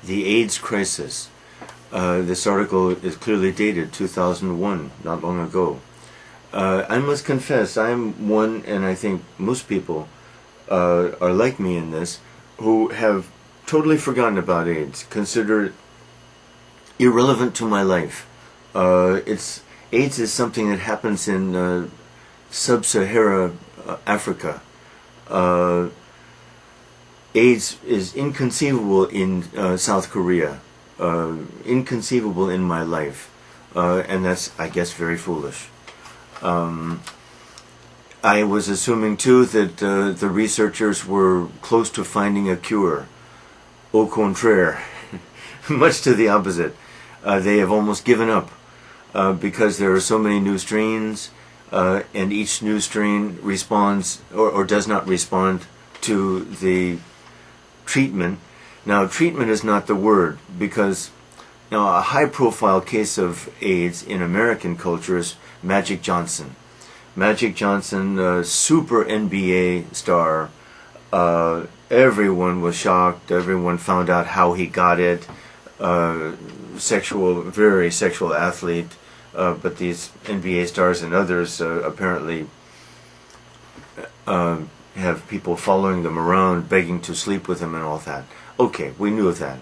The AIDS crisis. This article is clearly dated 2001, not long ago. I must confess, I am one, and I think most people are like me in this, who have totally forgotten about AIDS, consider it irrelevant to my life. AIDS is something that happens in sub-Sahara Africa. AIDS is inconceivable in South Korea, inconceivable in my life, and that's, I guess, very foolish. I was assuming too that the researchers were close to finding a cure. Au contraire, much to the opposite. They have almost given up because there are so many new strains, and each new strain responds or does not respond to the treatment. Now, treatment is not the word, because a high-profile case of AIDS in American culture is Magic Johnson. Magic Johnson, super NBA star. Everyone was shocked. Everyone found out how he got it. Very sexual athlete. But these NBA stars and others apparently have people following them around, begging to sleep with him and all that. Okay, we knew that.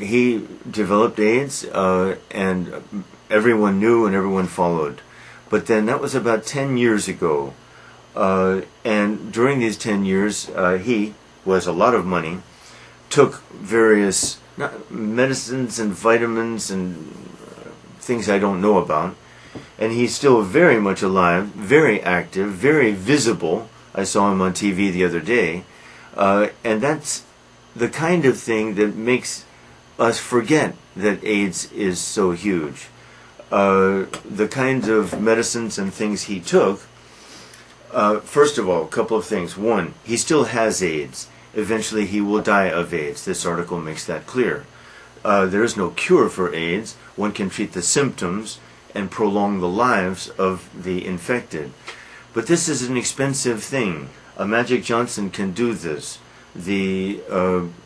He developed AIDS, and everyone knew and everyone followed. But then that was about 10 years ago. And during these 10 years, he was a lot of money, took various medicines and vitamins and things I don't know about. And he's still very much alive, very active, very visible. I saw him on TV the other day. And that's the kind of thing that makes us forget that AIDS is so huge. The kinds of medicines and things he took, first of all, a couple of things. One, he still has AIDS. Eventually he will die of AIDS. This article makes that clear. There is no cure for AIDS. One can treat the symptoms and prolong the lives of the infected. But this is an expensive thing. Magic Johnson can do this. The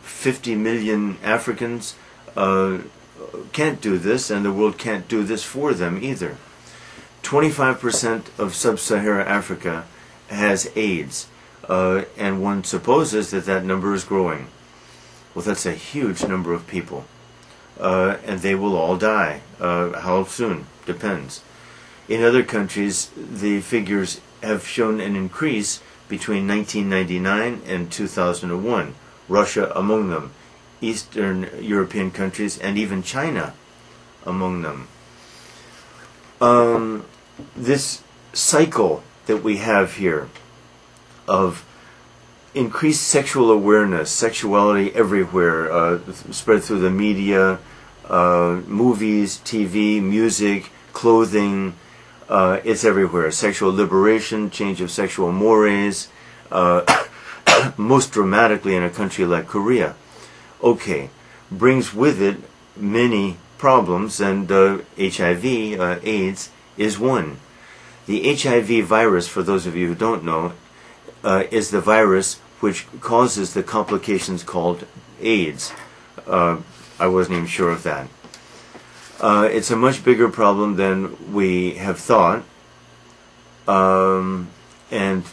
50 million Africans can't do this, and the world can't do this for them either. 25% of sub-Sahara Africa has AIDS, and one supposes that that number is growing. Well, that's a huge number of people, and they will all die. How soon? Depends. In other countries, the figures have shown an increase between 1999 and 2001, Russia among them, Eastern European countries, and even China among them. This cycle that we have here of increased sexual awareness, sexuality everywhere, spread through the media, movies, TV, music, clothing, it's everywhere. Sexual liberation, change of sexual mores, most dramatically in a country like Korea. Okay, brings with it many problems, and HIV, AIDS, is one. The HIV virus, for those of you who don't know, is the virus which causes the complications called AIDS. I wasn't even sure of that. It's a much bigger problem than we have thought, and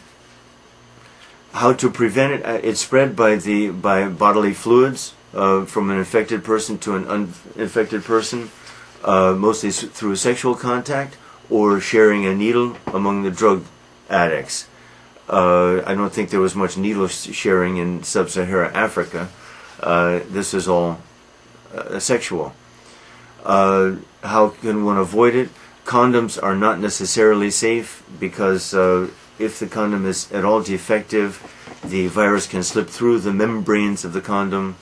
how to prevent it. It's spread by bodily fluids from an infected person to an uninfected person, mostly through sexual contact or sharing a needle among the drug addicts. I don't think there was much needle sharing in sub-Sahara Africa. This is all sexual. How can one avoid it? Condoms are not necessarily safe, because if the condom is at all defective, the virus can slip through the membranes of the condom.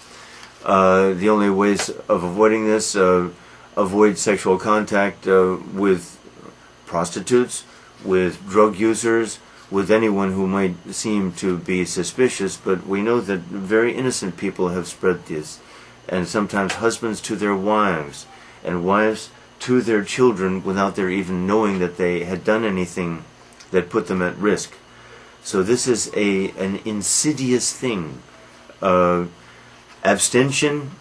The only ways of avoiding this, avoid sexual contact with prostitutes, with drug users, with anyone who might seem to be suspicious, but we know that very innocent people have spread this, and sometimes husbands to their wives, and wives to their children without their even knowing that they had done anything that put them at risk. So this is an insidious thing. Abstention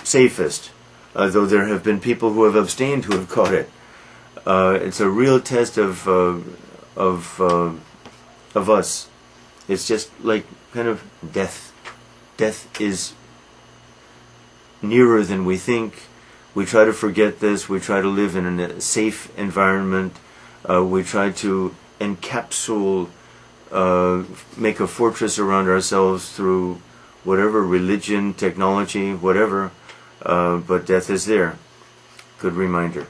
safest, though there have been people who have abstained who have caught it. It's a real test of us. It's just like kind of death. Death is nearer than we think. We try to forget this. We try to live in a safe environment. We try to encapsule, make a fortress around ourselves through whatever religion, technology, whatever. But death is there. Good reminder.